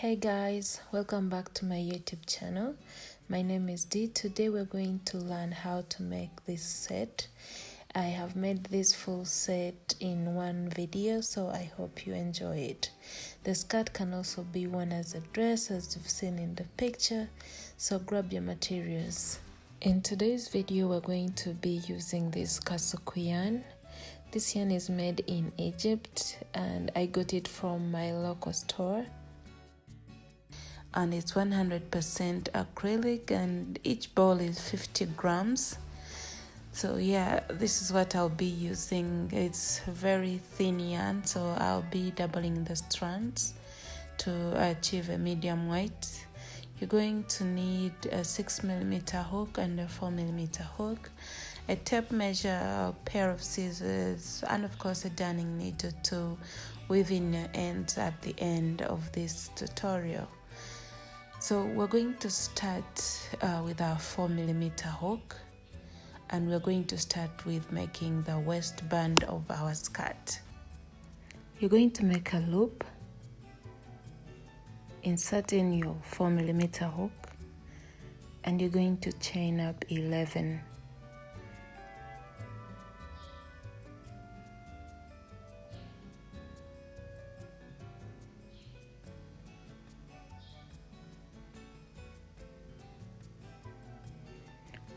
Hey guys, welcome back to my YouTube channel. My name is Dee. Today we're going to learn how to make this set. I have made this full set in one video, so I hope you enjoy it. The skirt can also be worn as a dress, as you've seen in the picture, so grab your materials. In today's video we're going to be using this Kasuku yarn. This yarn is made in Egypt and I got it from my local store. And it's 100% acrylic and each ball is 50 grams. So yeah, this is what I'll be using. It's very thin yarn, so I'll be doubling the strands to achieve a medium weight. You're going to need a 6mm hook and a 4mm hook, a tape measure, a pair of scissors, and of course a darning needle to weave in your ends at the end of this tutorial. So we're going to start with our 4mm hook, and we're going to start with making the waistband of our skirt. You're going to make a loop, insert in your 4mm hook, and you're going to chain up 11.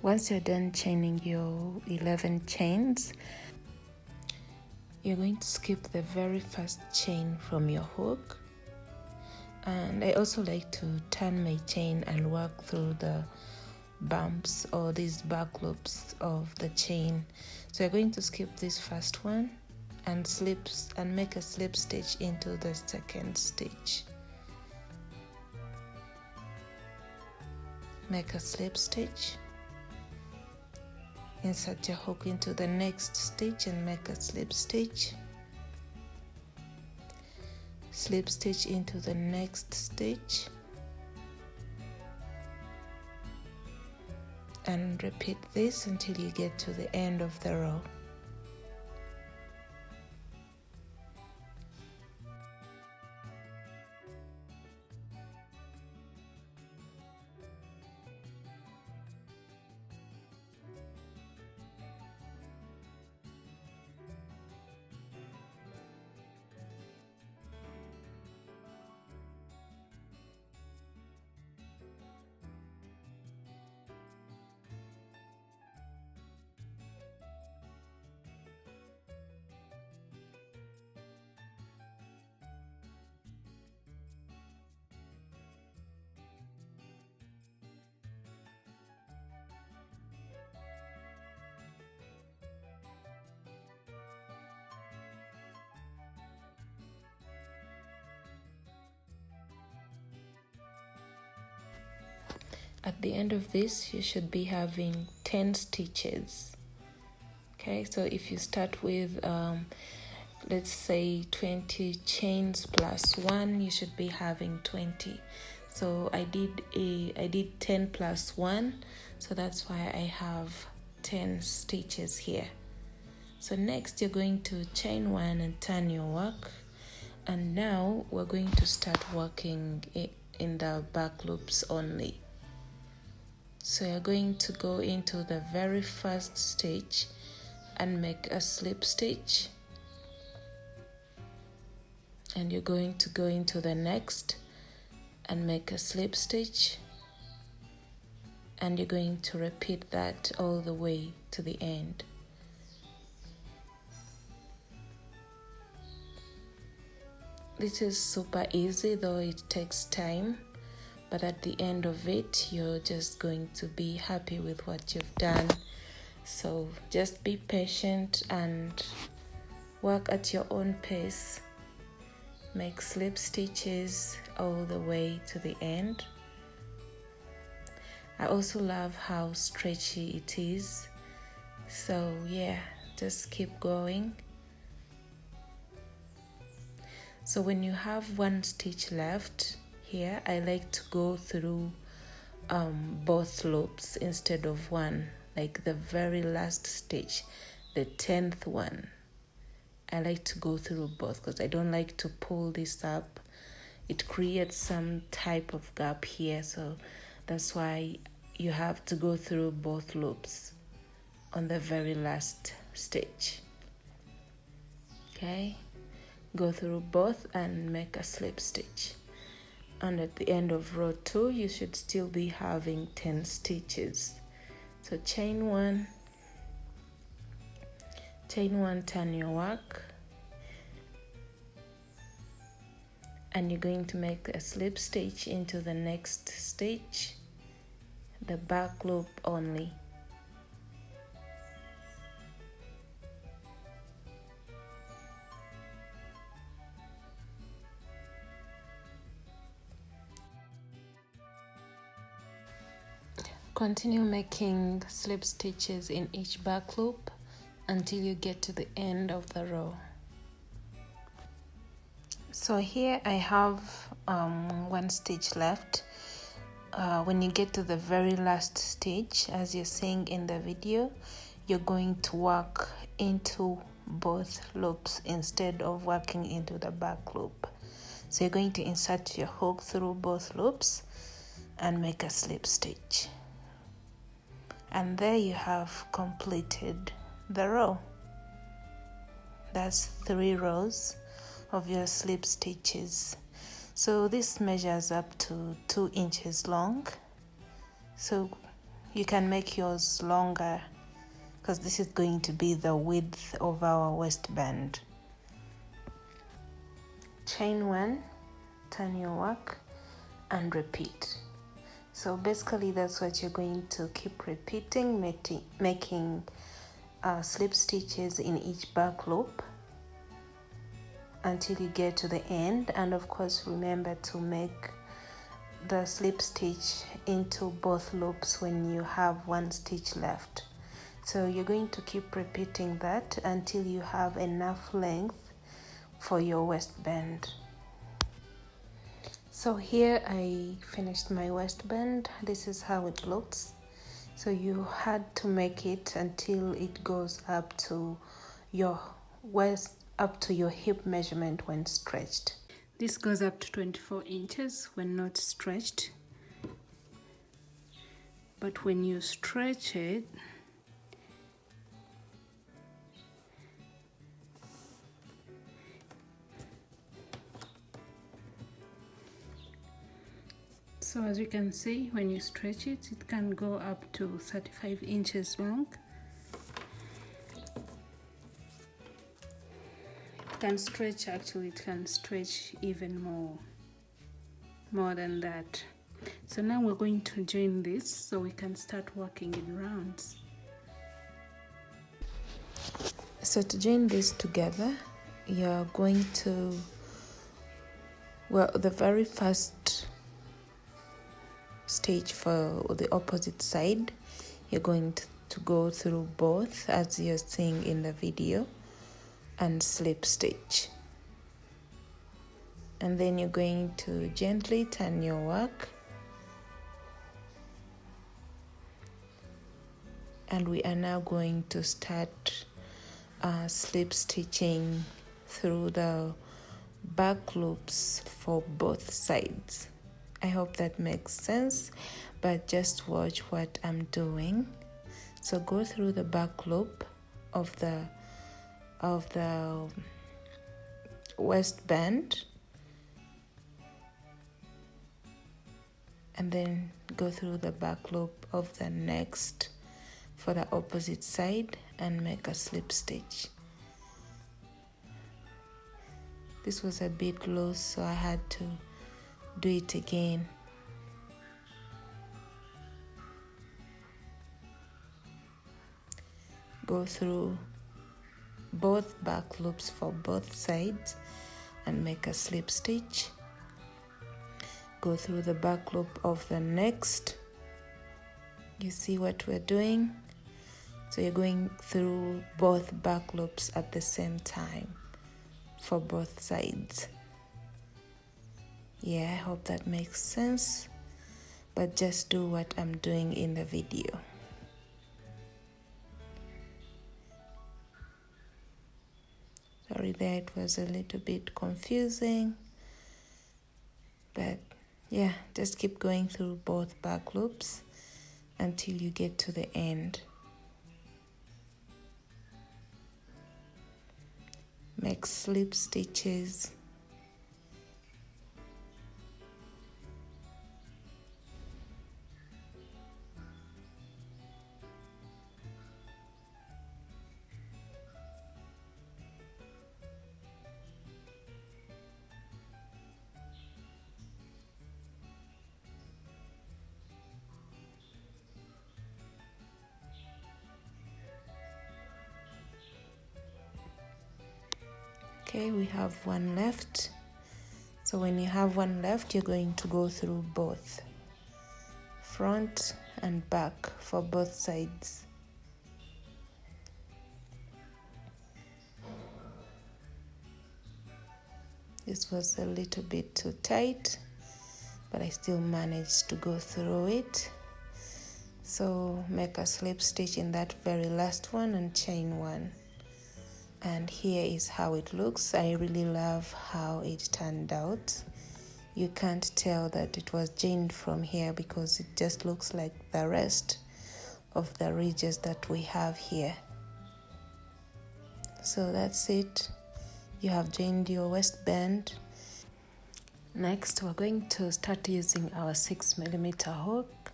Once you're done chaining your 11 chains, you're going to skip the very first chain from your hook. And I also like to turn my chain and work through the bumps or these back loops of the chain. So you're going to skip this first one and make a slip stitch into the second stitch. Make a slip stitch. Insert your hook into the next stitch and make a slip stitch. Slip stitch into the next stitch. And repeat this until you get to the end of the row. At the end of this, you should be having 10 stitches. Okay, so if you start with, let's say 20 chains plus 1, you should be having 20. So I did 10 plus 1, so that's why I have 10 stitches here. So next you're going to chain 1 and turn your work. And now we're going to start working in the back loops only. So you're going to go into the very first stitch and make a slip stitch. And you're going to go into the next and make a slip stitch. And you're going to repeat that all the way to the end. This is super easy, though it takes time. But at the end of it, you're just going to be happy with what you've done. So just be patient and work at your own pace. Make slip stitches all the way to the end. I also love how stretchy it is. So yeah, just keep going. So when you have one stitch left, here, I like to go through both loops instead of one, like the very last stitch, the 10th one. I like to go through both because I don't like to pull this up it creates some type of gap here, so that's why you have to go through both loops on the very last stitch. Okay, go through both and make a slip stitch, and at the end of row 2 you should still be having 10 stitches. So chain 1, turn your work, and you're going to make a slip stitch into the next stitch, the back loop only. Continue making slip stitches in each back loop until you get to the end of the row. So here I have one stitch left. When you get to the very last stitch, as you're seeing in the video, you're going to work into both loops instead of working into the back loop. So you're going to insert your hook through both loops and make a slip stitch. And there you have completed the row. That's 3 rows of your slip stitches. So this measures up to 2 inches long. So you can make yours longer because this is going to be the width of our waistband. Chain 1, turn your work, and repeat. So basically that's what you're going to keep repeating, making slip stitches in each back loop until you get to the end. And of course remember to make the slip stitch into both loops when you have one stitch left. So you're going to keep repeating that until you have enough length for your waistband. So here I finished my waistband. This is how it looks. So you had to make it until it goes up to your waist, up to your hip measurement when stretched. This goes up to 24 inches when not stretched. But when you stretch it, so as you can see, when you stretch it, it can go up to 35 inches long. It can stretch, actually it can stretch even more than that. So now we're going to join this so we can start working in rounds. So to join this together, you're going to, well, the very first stitch for the opposite side, you're going to go through both as you're seeing in the video and slip stitch, and then you're going to gently turn your work, and we are now going to start slip stitching through the back loops for both sides. I hope that makes sense, but just watch what I'm doing. So go through the back loop of the waistband, and then go through the back loop of the next for the opposite side and make a slip stitch. This was a bit loose, so I had to do it again. Go through both back loops for both sides and make a slip stitch. Go through the back loop of the next. You see what we're doing? So you're going through both back loops at the same time for both sides. Yeah, I hope that makes sense, but just do what I'm doing in the video. Sorry there, it was a little bit confusing. But yeah, just keep going through both back loops until you get to the end. Make slip stitches. Okay, we have one left. So when you have one left, you're going to go through both front and back for both sides. This was a little bit too tight, but I still managed to go through it. So make a slip stitch in that very last one and chain one. And here is how it looks. I really love how it turned out. You can't tell that it was chained from here because it just looks like the rest of the ridges that we have here. So that's it. You have joined your waistband. Next, we're going to start using our 6mm hook.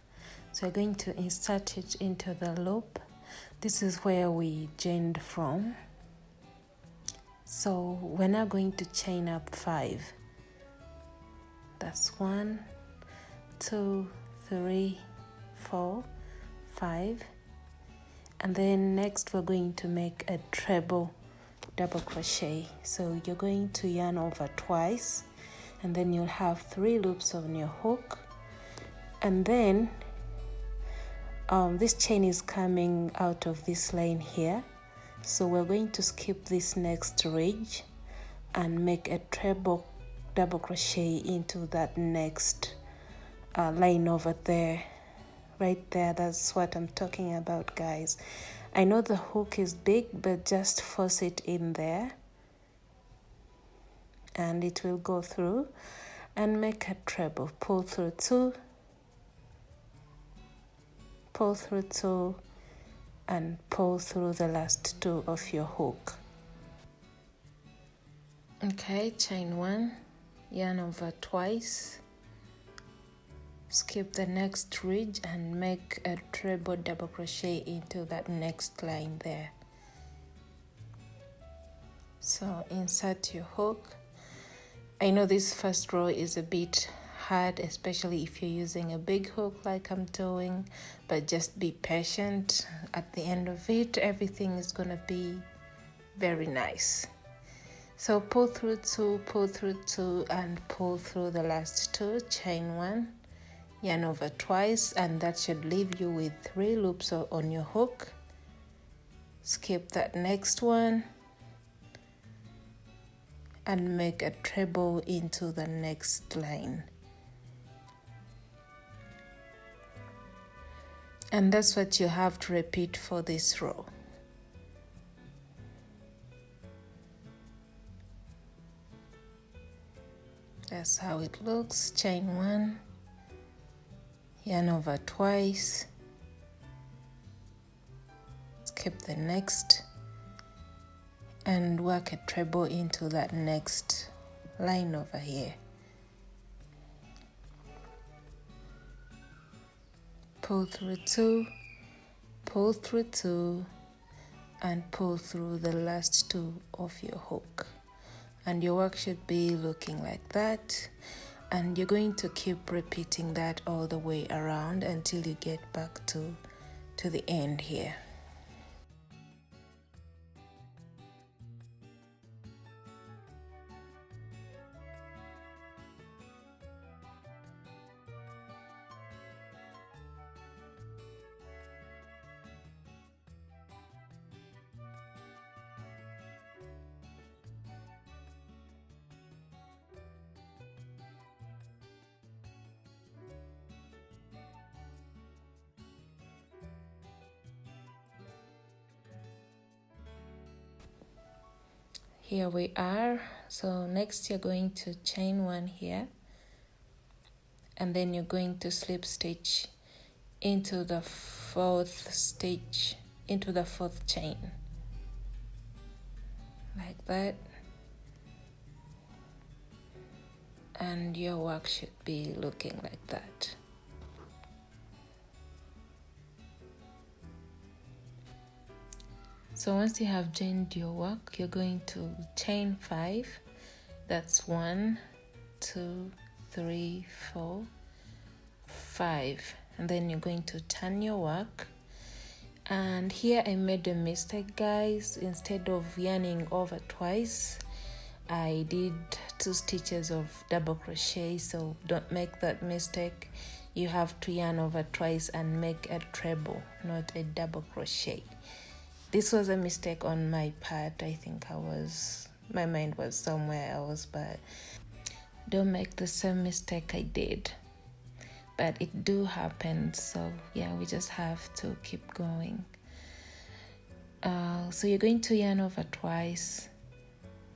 So we're going to insert it into the loop. This is where we joined from. So we're now going to chain up 5. That's 1, 2, 3, 4, 5. And then next we're going to make a treble double crochet. So you're going to yarn over twice, and then you'll have 3 loops on your hook. And then this chain is coming out of this line here. So we're going to skip this next ridge and make a treble double crochet into that next line over there. Right there, that's what I'm talking about, guys. I know the hook is big, but just force it in there and it will go through. And make a treble. Pull through 2, pull through 2, and pull through the last 2 of your hook. Okay, chain 1, yarn over twice, skip the next ridge and make a treble double crochet into that next line there. So insert your hook. I know this first row is a bit hard, especially if you're using a big hook like I'm doing, but just be patient. At the end of it, everything is gonna be very nice. So pull through 2, pull through 2, and pull through the last 2, chain 1, yarn over twice, and that should leave you with 3 loops on your hook. Skip that next one and make a treble into the next line. And that's what you have to repeat for this row. That's how it looks. Chain 1, yarn over twice, skip the next, and work a treble into that next line over here. Pull through 2, pull through 2, and pull through the last 2 of your hook. And your work should be looking like that. And you're going to keep repeating that all the way around until you get back to the end here. Here we are. So next you're going to chain 1 here, and then you're going to slip stitch into the fourth stitch, into the fourth chain, like that, and your work should be looking like that. So once you have joined your work, you're going to chain 5. That's 1, 2, 3, 4, 5, and then you're going to turn your work. And here I made a mistake, guys. Instead of yarning over twice, I did 2 stitches of double crochet, so don't make that mistake. You have to yarn over twice and make a treble, not a double crochet. This was a mistake on my part. I think my mind was somewhere else, but don't make the same mistake I did. But it do happen, so yeah, we just have to keep going. So you're going to yarn over twice.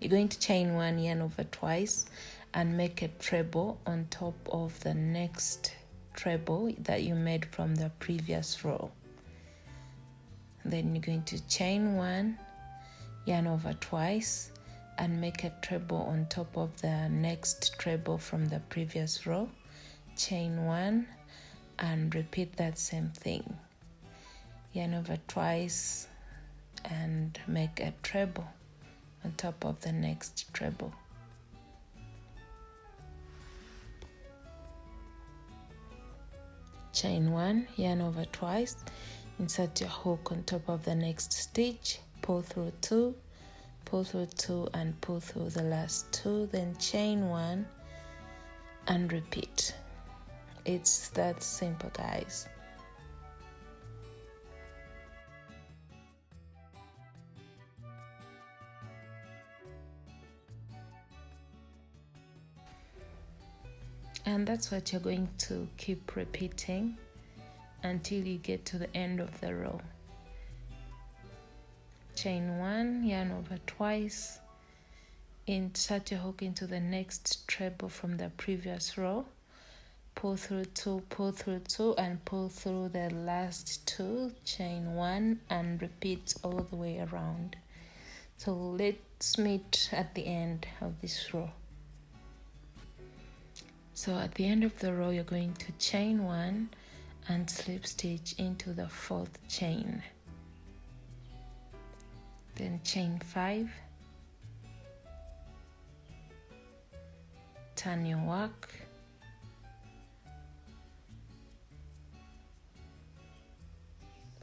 You're going to chain 1, yarn over twice, and make a treble on top of the next treble that you made from the previous row. Then you're going to chain 1, yarn over twice, and make a treble on top of the next treble from the previous row. Chain 1 and repeat that same thing. Yarn over twice and make a treble on top of the next treble. Chain 1, yarn over twice, insert your hook on top of the next stitch, pull through 2, and pull through the last 2, then chain 1 and repeat. It's that simple, guys. And that's what you're going to keep repeating until you get to the end of the row. Chain 1, yarn over twice, insert your hook into the next treble from the previous row, pull through 2, and pull through the last 2, chain 1 and repeat all the way around. So let's meet at the end of this row. So at the end of the row, you're going to chain 1 and slip stitch into the 4th chain. Then chain 5, turn your work,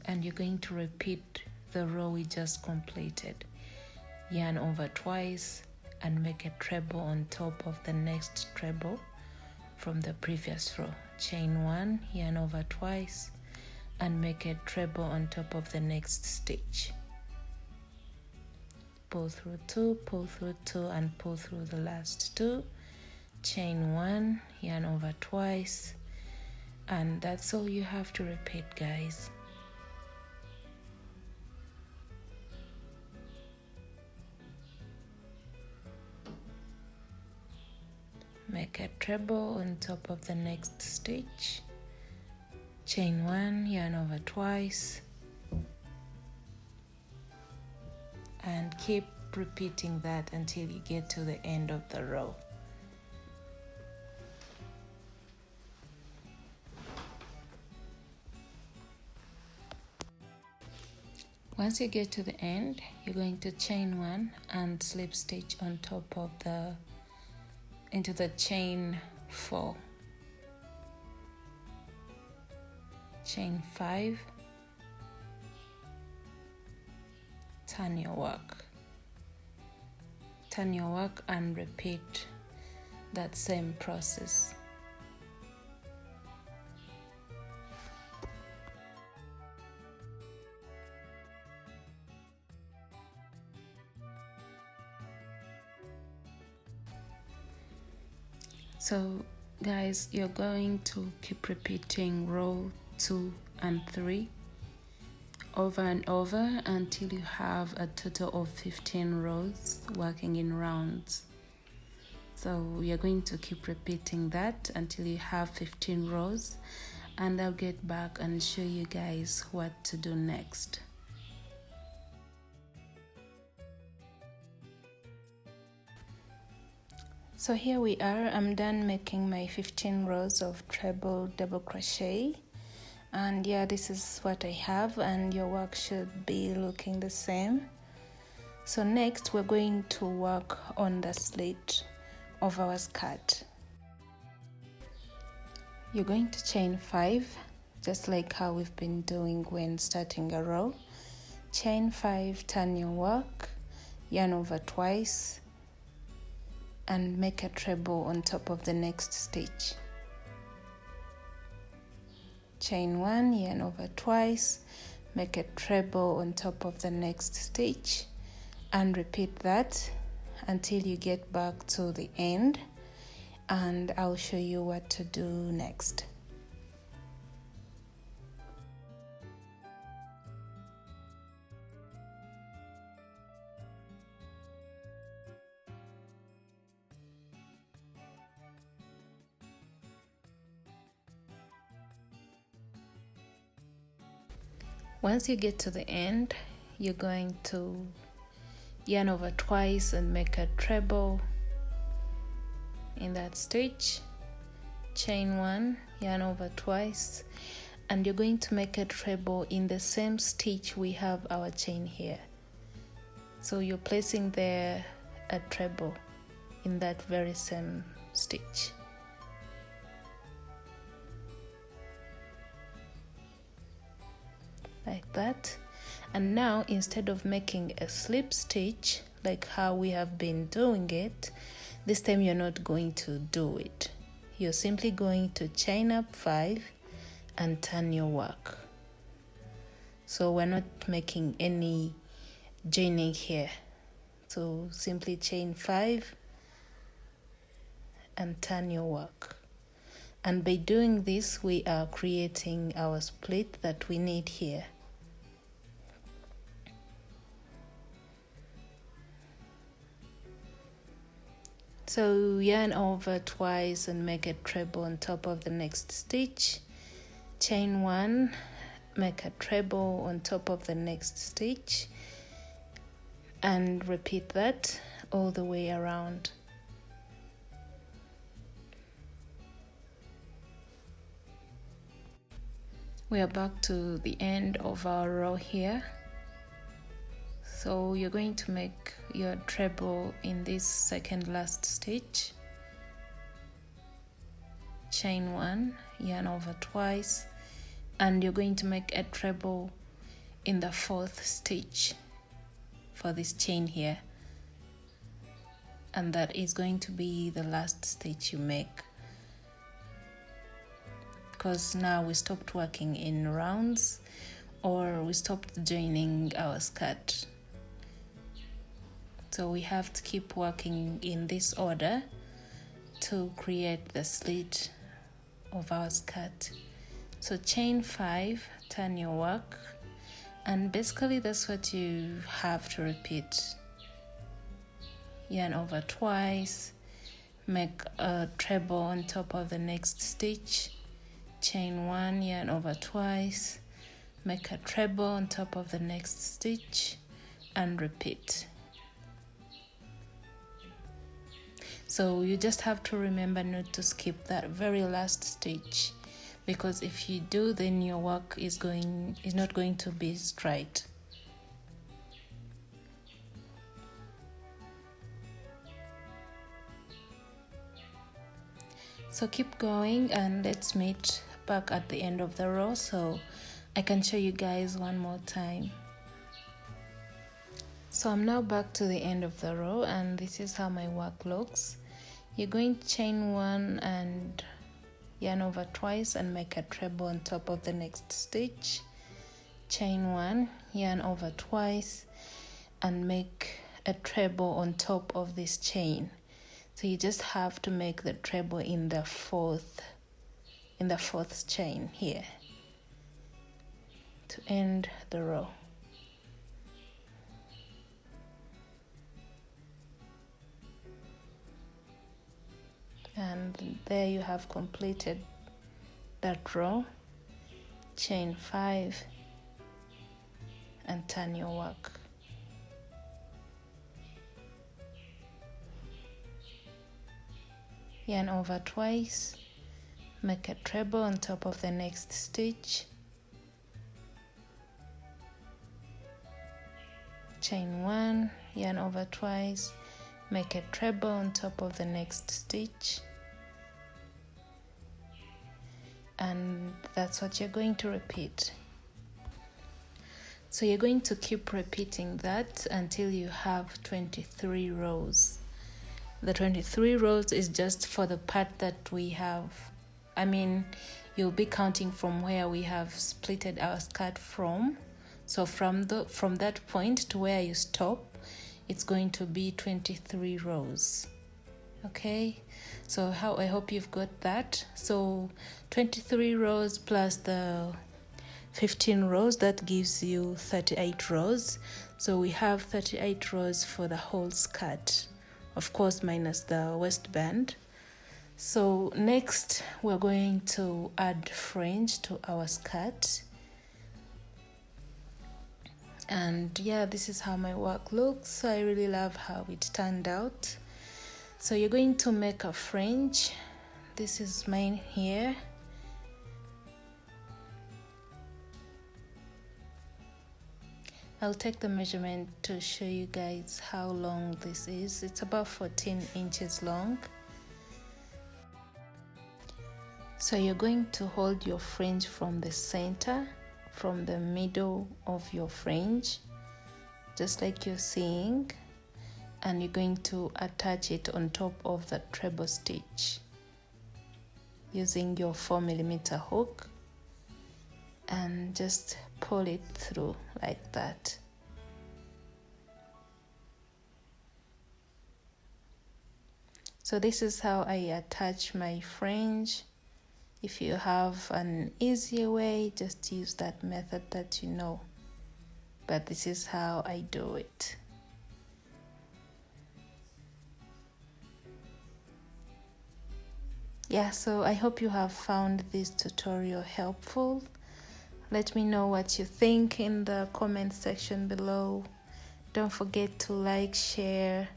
and you're going to repeat the row we just completed. Yarn over twice and make a treble on top of the next treble from the previous row. Chain 1, yarn over twice, and make a treble on top of the next stitch. Pull through 2, and pull through the last 2. Chain 1, yarn over twice, and that's all you have to repeat, guys. Make a treble on top of the next stitch. Chain 1, yarn over twice, and keep repeating that until you get to the end of the row. Once you get to the end, you're going to chain 1 and slip stitch on top of into the chain 4. Chain 5, turn your work and repeat that same process. So guys, you're going to keep repeating row 2 and 3 over and over until you have a total of 15 rows working in rounds. So you're going to keep repeating that until you have 15 rows, and I'll get back and show you guys what to do next. So here we are. I'm done making my 15 rows of treble double crochet, and yeah, this is what I have, and your work should be looking the same. So next we're going to work on the slit of our skirt. You're going to chain 5, just like how we've been doing when starting a row. Chain 5, turn your work, yarn over twice, and make a treble on top of the next stitch. Chain 1, yarn over twice, make a treble on top of the next stitch, and repeat that until you get back to the end, and I'll show you what to do next. Once you get to the end, you're going to yarn over twice and make a treble in that stitch. Chain 1, yarn over twice, and you're going to make a treble in the same stitch we have our chain here. So you're placing there a treble in that very same stitch. Like that. And now, instead of making a slip stitch like how we have been doing it, this time you're not going to do it. You're simply going to chain up 5 and turn your work. So we're not making any joining here. So simply chain 5 and turn your work. And by doing this, we are creating our split that we need here. So yarn over twice and make a treble on top of the next stitch. Chain 1, make a treble on top of the next stitch, and repeat that all the way around. We are back to the end of our row here. So you're going to make your treble in this second last stitch. Chain 1, yarn over twice, and you're going to make a treble in the 4th stitch for this chain here, and that is going to be the last stitch you make, because now we stopped working in rounds, or we stopped joining our skirt. So we have to keep working in this order to create the slit of our skirt. So chain 5, turn your work, and basically that's what you have to repeat. Yarn over twice, make a treble on top of the next stitch, chain 1, yarn over twice, make a treble on top of the next stitch, and repeat. So you just have to remember not to skip that very last stitch, because if you do, then your work is not going to be straight. So keep going, and let's meet back at the end of the row so I can show you guys one more time. So I'm now back to the end of the row, and this is how my work looks. You're going to chain 1 and yarn over twice and make a treble on top of the next stitch. Chain 1, yarn over twice, and make a treble on top of this chain. So you just have to make the treble in the fourth chain here to end the row. And there you have completed that row. Chain 5 and turn your work. Yarn over twice, make a treble on top of the next stitch, chain 1, yarn over twice, make a treble on top of the next stitch, and that's what you're going to repeat. So you're going to keep repeating that until you have 23 rows. The 23 rows is just for the part that we have, you'll be counting from where we have splitted our skirt from. So from that point to where you stop, it's going to be 23 rows. Okay, so I hope you've got that. So 23 rows plus the 15 rows, that gives you 38 rows. So we have 38 rows for the whole skirt, of course minus the waistband. So next we're going to add fringe to our skirt. And yeah, this is how my work looks. I really love how it turned out. So you're going to make a fringe. This is mine here. I'll take the measurement to show you guys how long this is. It's about 14 inches long. So you're going to hold your fringe from the center, from the middle of your fringe, just like you're seeing, and you're going to attach it on top of the treble stitch using your 4mm hook, and just pull it through like that. So this is how I attach my fringe. If you have an easier way, just use that method that you know. But this is how I do it. Yeah, so I hope you have found this tutorial helpful. Let me know what you think in the comment section below. Don't forget to like, share,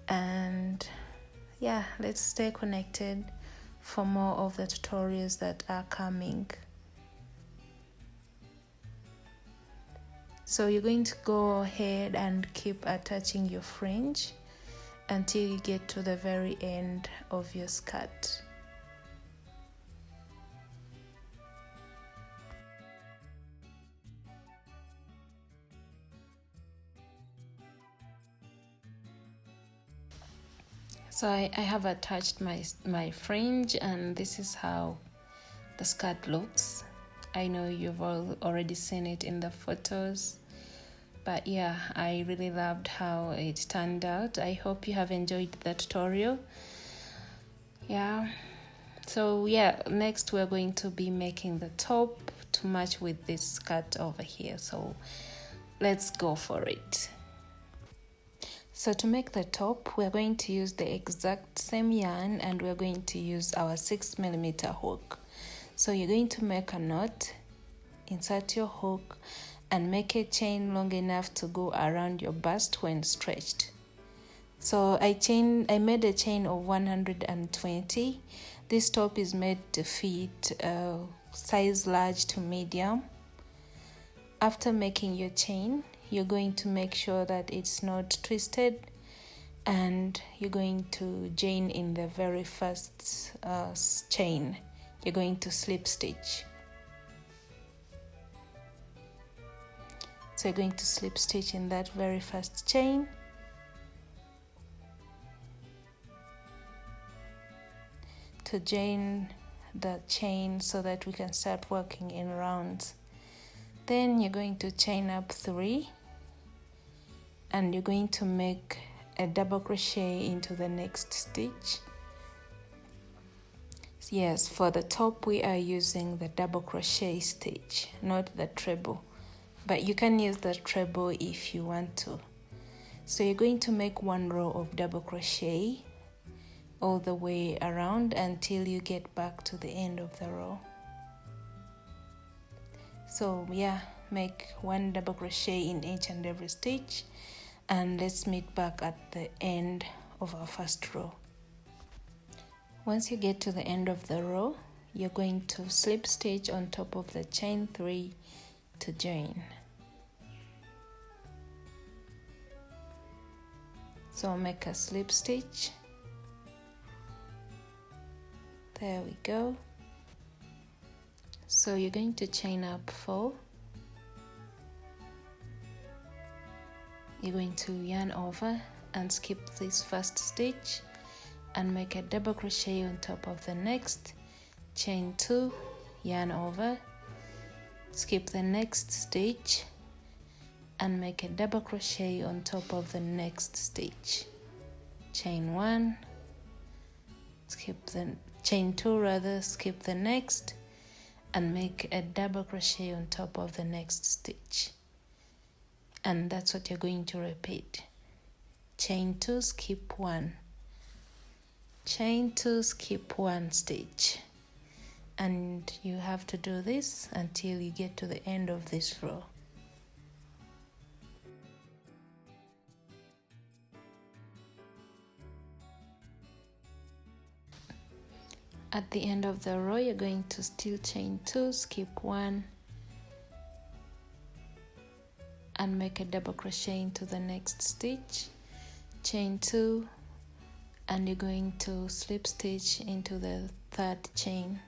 and yeah, let's stay connected for more of the tutorials that are coming. So you're going to go ahead and keep attaching your fringe until you get to the very end of your skirt. So I have attached my fringe, and this is how the skirt looks. I know you've already seen it in the photos, but yeah, I really loved how it turned out. I hope you have enjoyed the tutorial. Yeah, so yeah, next we're going to be making the top to match with this skirt over here. So let's go for it. So to make the top, we're going to use the exact same yarn, and we're going to use our 6mm hook. So you're going to make a knot, insert your hook, and make a chain long enough to go around your bust when stretched. So I made a chain of 120. This top is made to fit size large to medium. After making your chain, you're going to make sure that it's not twisted, and you're going to join in the very first chain. You're going to slip stitch. So you're going to slip stitch in that very first chain. To join the chain so that we can start working in rounds. Then you're going to chain up 3, and you're going to make a double crochet into the next stitch. Yes, for the top we are using the double crochet stitch, not the treble, but you can use the treble if you want to. So you're going to make 1 row of double crochet, all the way around until you get back to the end of the row. So yeah, make 1 double crochet in each and every stitch, and let's meet back at the end of our first row. Once you get to the end of the row, you're going to slip stitch on top of the chain 3 to join. So make a slip stitch. There we go. So you're going to chain up 4. You're going to yarn over and skip this first stitch and make a double crochet on top of the next, chain 2, yarn over, skip the next stitch and make a double crochet on top of the next stitch, chain 1, skip the chain 2 rather, skip the next and make a double crochet on top of the next stitch. And that's what you're going to repeat. Chain 2, skip 1, chain 2, skip 1 stitch, and you have to do this until you get to the end of this row. At the end of the row, you're going to still chain 2, skip 1 and make a double crochet into the next stitch, chain 2, and you're going to slip stitch into the 3rd chain.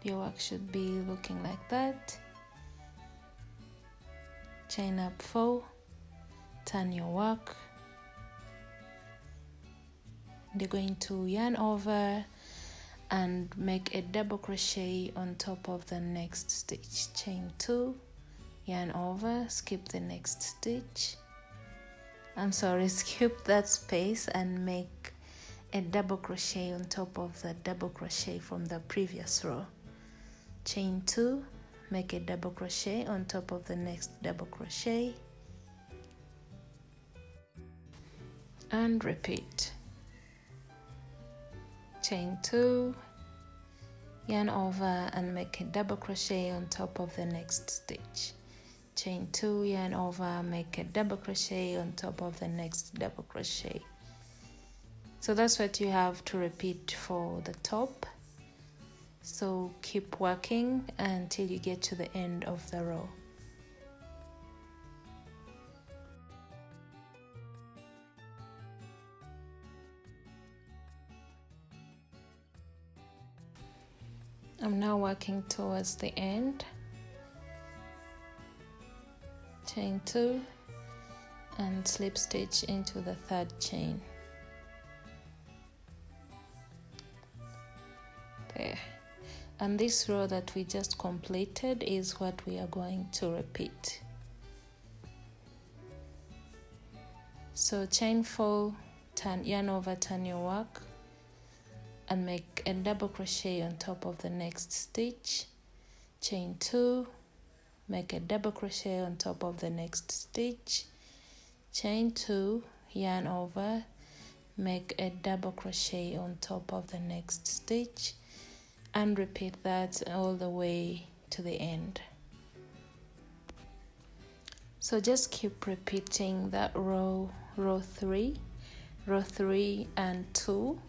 Your work should be looking like that. Chain up 4, turn your work. You're going to yarn over and make a double crochet on top of the next stitch, chain 2, yarn over, skip the next stitch, skip that space and make a double crochet on top of the double crochet from the previous row, chain 2, make a double crochet on top of the next double crochet and repeat. Chain 2, yarn over and make a double crochet on top of the next stitch, chain 2, yarn over, make a double crochet on top of the next double crochet. So that's what you have to repeat for the top. So keep working until you get to the end of the row. I'm now working towards the end. Chain 2 and slip stitch into the 3rd chain. There. And this row that we just completed is what we are going to repeat. So chain 4, yarn over, turn your work and make a double crochet on top of the next stitch, chain 2, make a double crochet on top of the next stitch, chain 2, yarn over, make a double crochet on top of the next stitch, and repeat that all the way to the end. So just keep repeating that row 3 and 2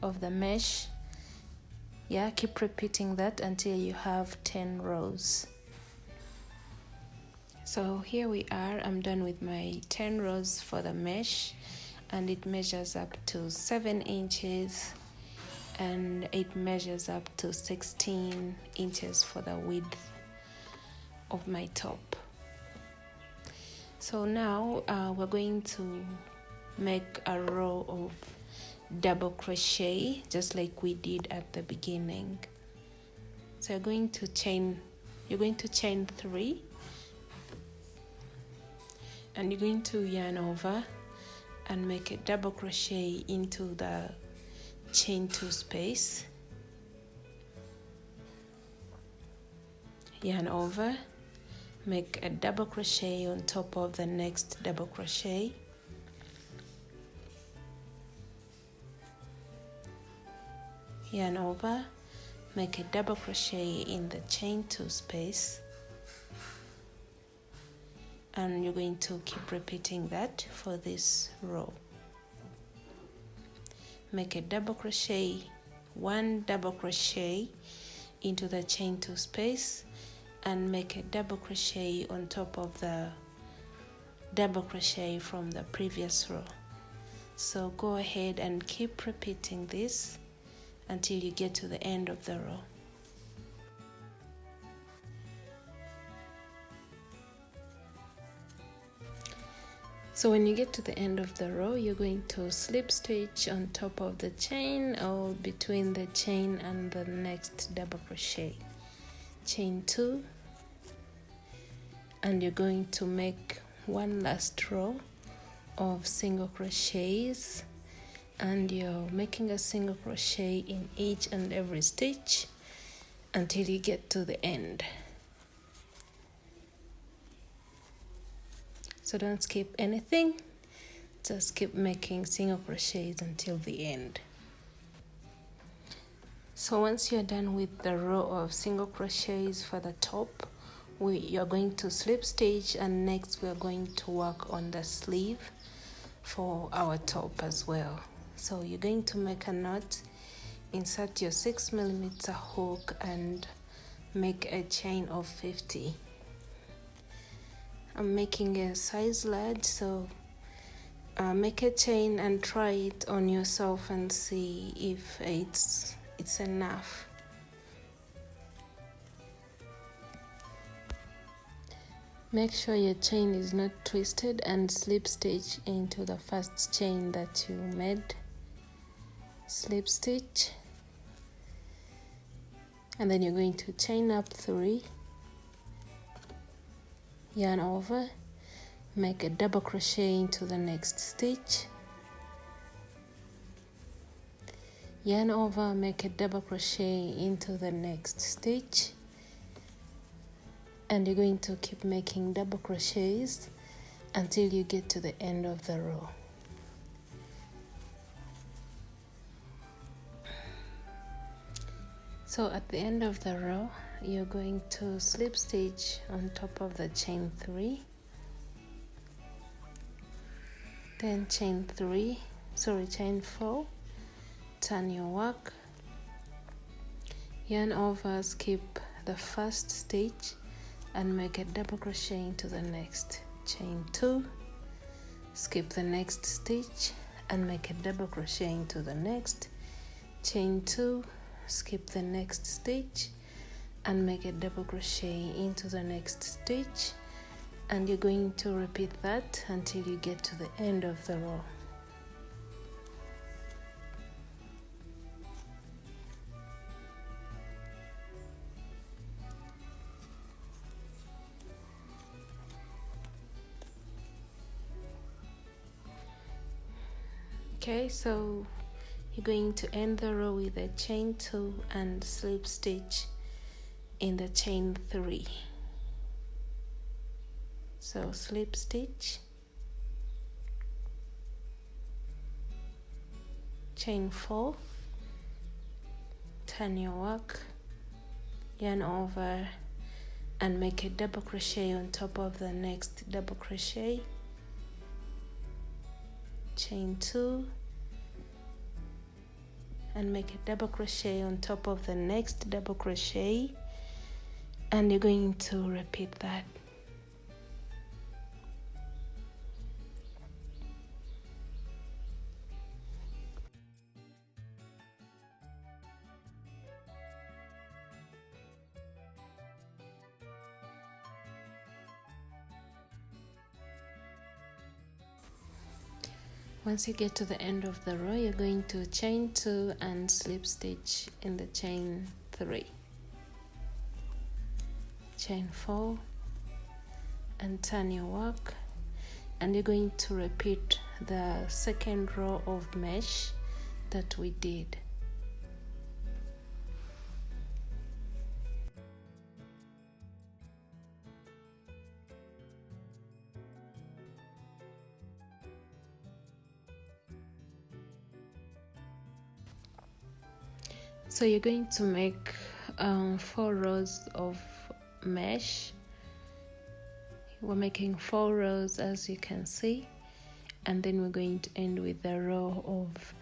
of the mesh. Yeah, keep repeating that until you have 10 rows. So here we are. I'm done with my 10 rows for the mesh, and it measures up to 7 inches and it measures up to 16 inches for the width of my top. So now we're going to make a row of double crochet just like we did at the beginning. So you're going to chain 3 and you're going to yarn over and make a double crochet into the chain 2 space, yarn over make a double crochet on top of the next double crochet, yarn over, make a double crochet in the chain 2 space, and you're going to keep repeating that for this row. Make a double crochet, 1 double crochet into the chain 2 space, and make a double crochet on top of the double crochet from the previous row. So go ahead and keep repeating this until you get to the end of the row. So when you get to the end of the row, you're going to slip stitch on top of the chain or between the chain and the next double crochet. Chain 2, and you're going to make 1 last row of single crochets, and you're making a single crochet in each and every stitch until you get to the end. So don't skip anything, just keep making single crochets until the end. So once you're done with the row of single crochets for the top, you're going to slip stitch, and next we're going to work on the sleeve for our top as well. So you're going to make a knot, insert your 6mm hook, and make a chain of 50. I'm making a size large, so make a chain and try it on yourself and see if it's enough. Make sure your chain is not twisted and slip stitch into the first chain that you made. Slip stitch, and then you're going to chain up 3, yarn over, make a double crochet into the next stitch, yarn over, make a double crochet into the next stitch, and you're going to keep making double crochets until you get to the end of the row. So at the end of the row, you're going to slip stitch on top of the chain 3, then chain 4, turn your work, yarn over, skip the first stitch and make a double crochet into the next, chain 2, skip the next stitch and make a double crochet into the next, chain 2, skip the next stitch and make a double crochet into the next stitch, and you're going to repeat that until you get to the end of the row. Okay, so you're going to end the row with a chain 2 and slip stitch in the chain 3. So slip stitch, chain 4, turn your work, yarn over and make a double crochet on top of the next double crochet, chain 2 and make a double crochet on top of the next double crochet, and you're going to repeat that. Once you get to the end of the row, you're going to chain 2 and slip stitch in the chain 3, chain 4 and turn your work, and you're going to repeat the second row of mesh that we did. So you're going to make 4 rows of mesh. We're making 4 rows, as you can see, and then we're going to end with a row of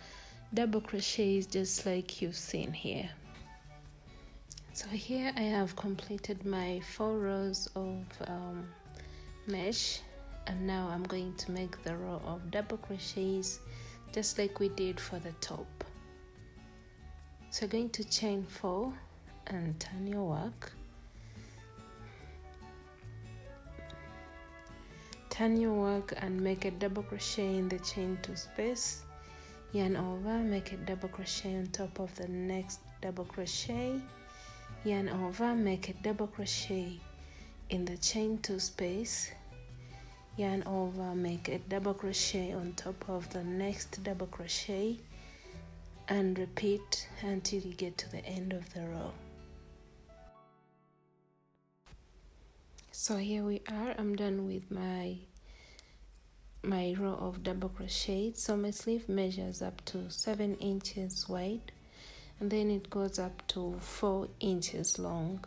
double crochets just like you've seen here. So here I have completed my 4 rows of mesh, and now I'm going to make the row of double crochets just like we did for the top. So you're going to chain 4 and turn your work. Turn your work and make a double crochet in the chain 2 space, yarn over, make a double crochet on top of the next double crochet, yarn over, make a double crochet in the chain 2 space, yarn over, make a double crochet on top of the next double crochet, and repeat until you get to the end of the row. So here we are, I'm done with my row of double crochet. So my sleeve measures up to 7 inches wide, and then it goes up to 4 inches long.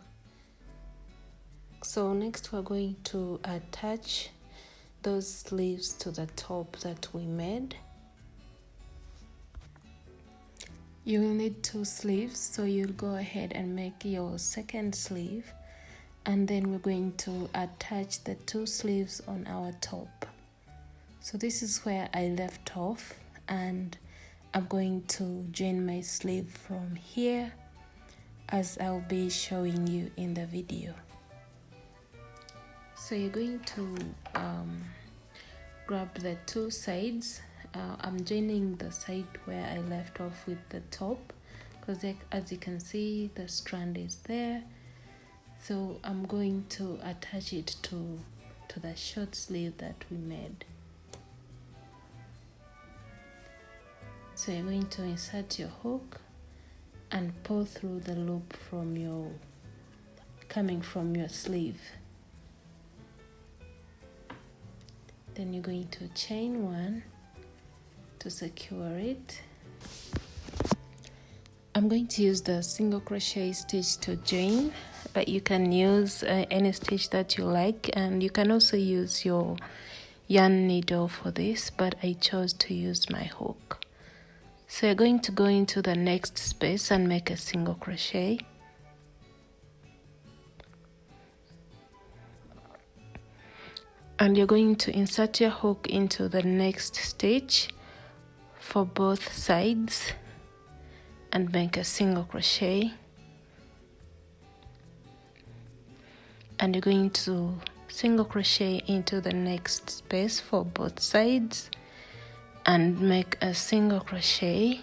So next we're going to attach those sleeves to the top that we made. You will need 2 sleeves, so you'll go ahead and make your second sleeve, and then we're going to attach the 2 sleeves on our top. So this is where I left off, and I'm going to join my sleeve from here as I'll be showing you in the video. So you're going to grab the 2 sides. I'm joining the side where I left off with the top, because as you can see the strand is there. So I'm going to attach it to the short sleeve that we made. So you're going to insert your hook and pull through the loop coming from your sleeve. Then you're going to chain 1 to secure it. I'm going to use the single crochet stitch to join, but you can use any stitch that you like, and you can also use your yarn needle for this, but I chose to use my hook. So you're going to go into the next space and make a single crochet. And you're going to insert your hook into the next stitch for both sides and make a single crochet. And you're going to single crochet into the next space for both sides and make a single crochet.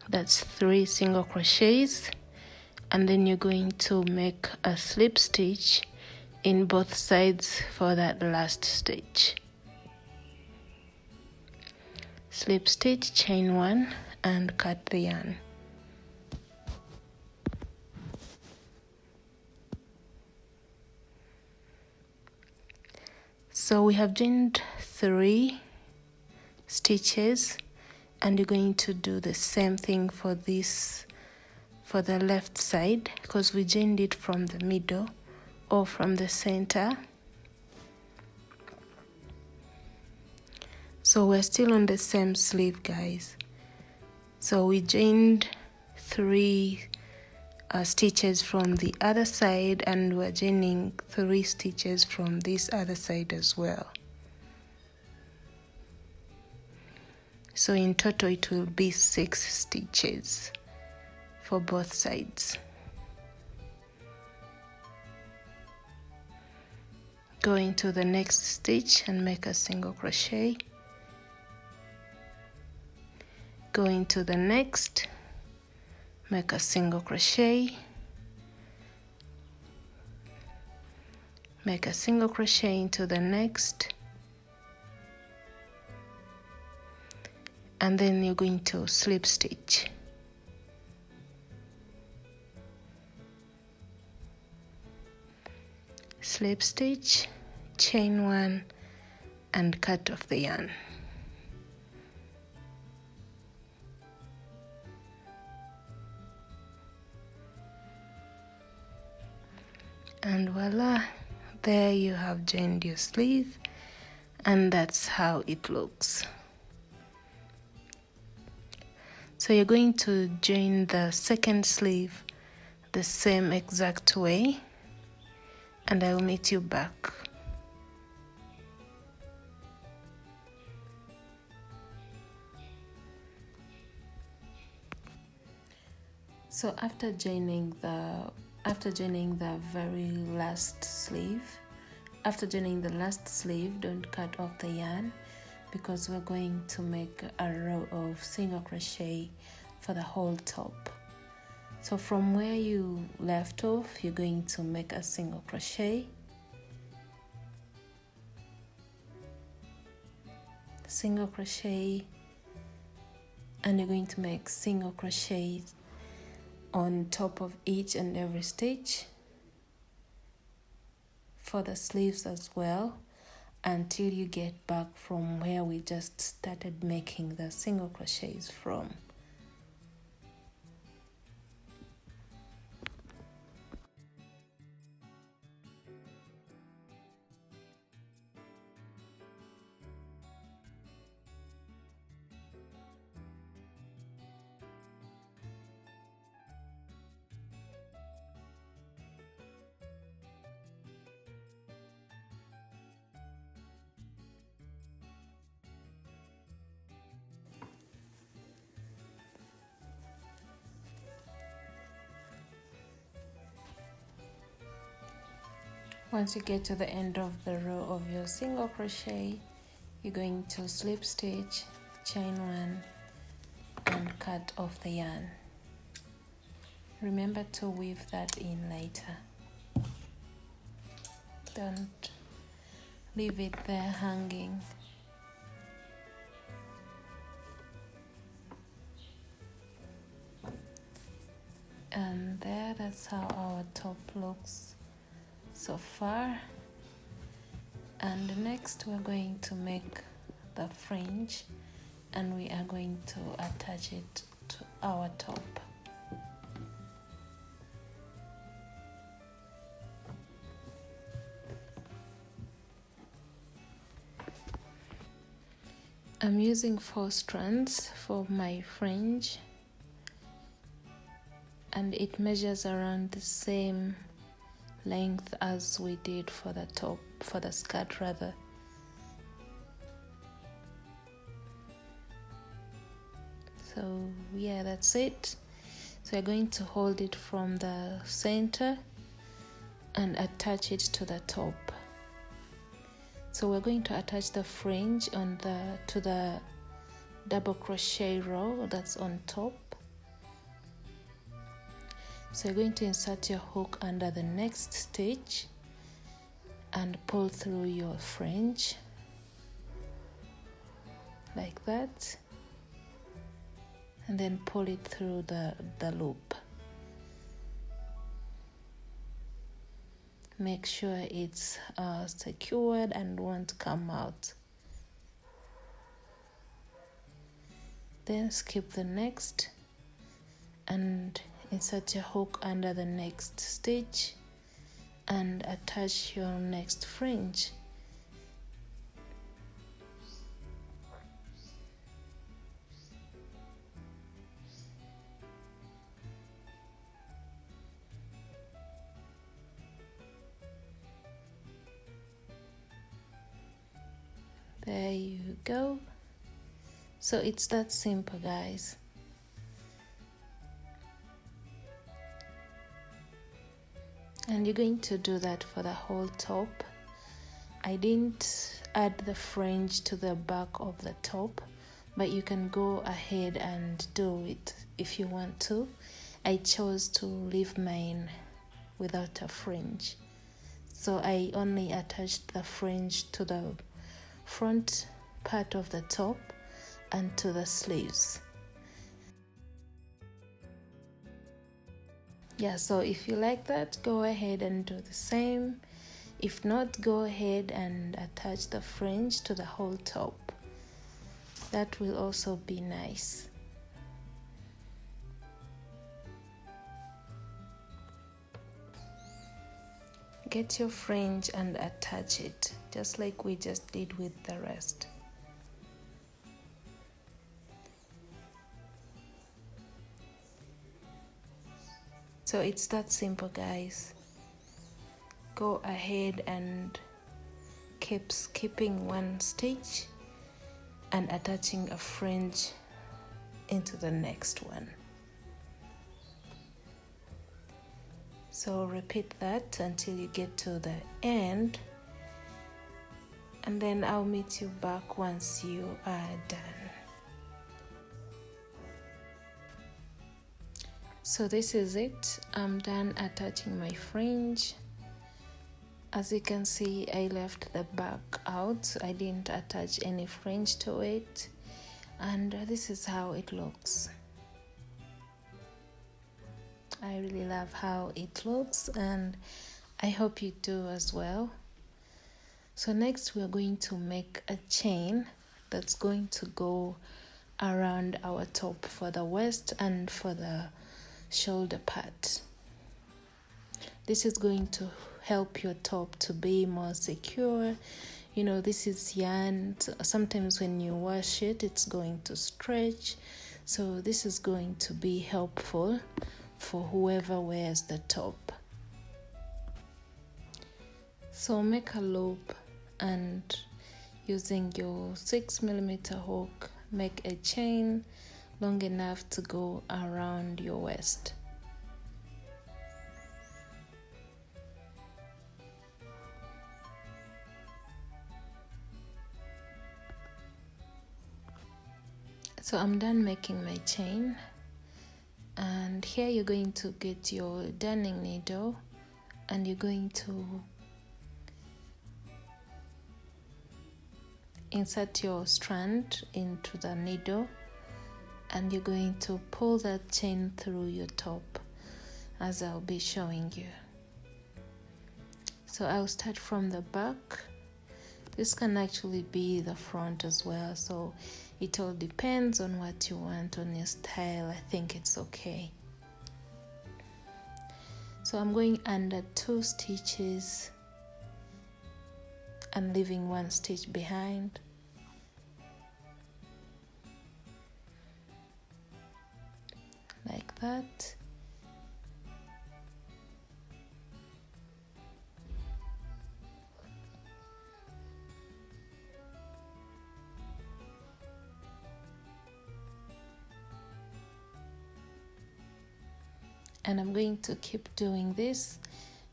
That's 3 single crochets, and then you're going to make a slip stitch in both sides for that last stitch. Slip stitch, chain 1 and cut the yarn. So we have joined 3 stitches, and you're going to do the same thing for this, for the left side, because we joined it from the middle or from the center. So we're still on the same sleeve, guys. So we joined 3 stitches from the other side, and we're joining 3 stitches from this other side as well. So in total it will be 6 stitches for both sides. Go into the next stitch and make a single crochet. Go into the next, make a single crochet, make a single crochet into the next, and then you're going to slip stitch. Slip stitch, chain 1 and cut off the yarn. And voila, there you have joined your sleeve, and that's how it looks. So you're going to join the second sleeve the same exact way, and I'll meet you back. So after joining the very last sleeve, don't cut off the yarn, because we're going to make a row of single crochet for the whole top. So from where you left off, you're going to make a single crochet, and you're going to make single crochet on top of each and every stitch for the sleeves as well, until you get back from where we just started making the single crochets from. Once you get to the end of the row of your single crochet, you're going to slip stitch, chain one, and cut off the yarn. Remember to weave that in later. Don't leave it there hanging. And that's how our top looks so far. And next we're going to make the fringe, and we are going to attach it to our top. I'm using 4 strands for my fringe, and it measures around the same length as we did for the top, for the skirt rather. So yeah, that's it. So we're going to hold it from the center and attach it to the top. So we're going to attach the fringe to the double crochet row that's on top. So you're going to insert your hook under the next stitch and pull through your fringe like that, and then pull it through the loop. Make sure it's secured and won't come out. Then skip the next and insert your hook under the next stitch and attach your next fringe. There you go. So it's that simple, guys. And you're going to do that for the whole top. I didn't add the fringe to the back of the top, but you can go ahead and do it if you want to. I chose to leave mine without a fringe, so I only attached the fringe to the front part of the top and to the sleeves. Yeah, so if you like that, go ahead and do the same. If not, go ahead and attach the fringe to the whole top. That will also be nice. get your fringe and attach it just like we just did with the rest. So it's that simple, guys. Go ahead and keep skipping one stitch and attaching a fringe into the next one. So repeat that until you get to the end, and then I'll meet you back once you are done. So this is it. I'm done attaching my fringe. As you can see, I left the back out. I didn't attach any fringe to it, and this is how it looks. I really love how it looks, and I hope you do as well. So next we're going to make a chain that's going to go around our top for the waist and for the shoulder part. This is going to help your top to be more secure. You know, this is yarn. Sometimes when you wash it, it's going to stretch. So this is going to be helpful for whoever wears the top. So make a loop and using your 6mm hook, make a chain long enough to go around your waist. So I'm done making my chain, and here you're going to get your darning needle and you're going to insert your strand into the needle, and you're going to pull that chain through your top as I'll be showing you. So I'll start from the back. This can actually be the front as well, so it all depends on what you want on your style. I think it's okay. So I'm going under 2 stitches and leaving 1 stitch behind. Like that. And I'm going to keep doing this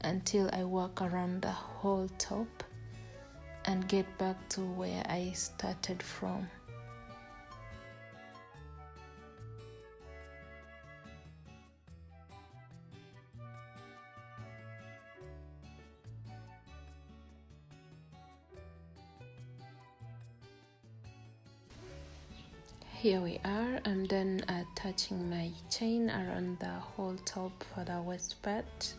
until I walk around the whole top and get back to where I started from. Here we are. I'm done attaching my chain around the whole top for the waist part,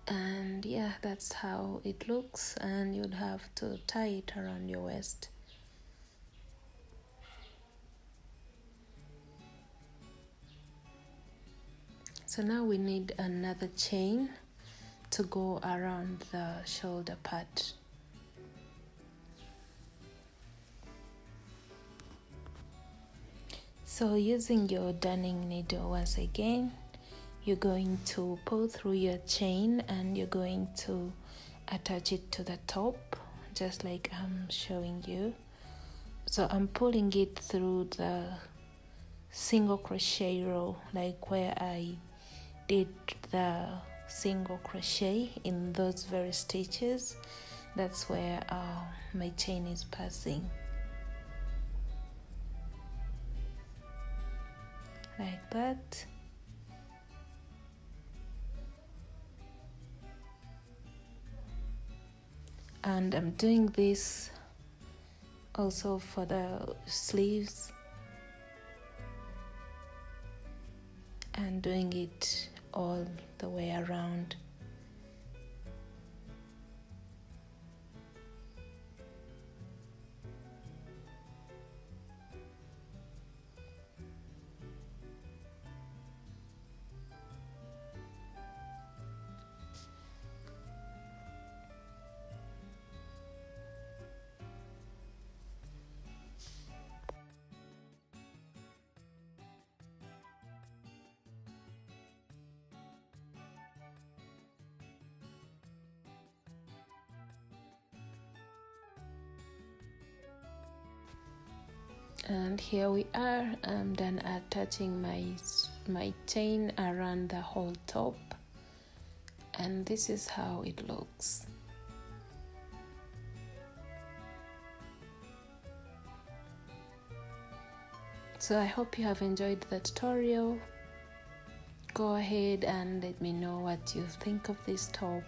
and yeah, that's how it looks, and you'd have to tie it around your waist. So now we need another chain to go around the shoulder part. So using your darning needle once again, you're going to pull through your chain and you're going to attach it to the top, just like I'm showing you. So I'm pulling it through the single crochet row, like where I did the single crochet in those very stitches. That's where my chain is passing. Like that. And I'm doing this also for the sleeves, and doing it all the way around. And here we are. I'm done attaching my chain around the whole top, and this is how it looks. So I hope you have enjoyed the tutorial. Go ahead and let me know what you think of this top.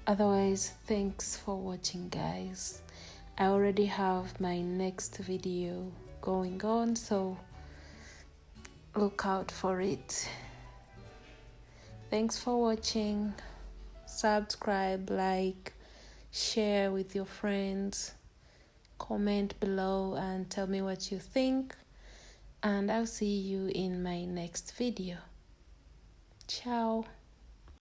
Otherwise, thanks for watching, guys. I already have my next video going on, so look out for it. Thanks for watching. Subscribe, like, share with your friends, comment below and tell me what you think, and I'll see you in my next video. Ciao.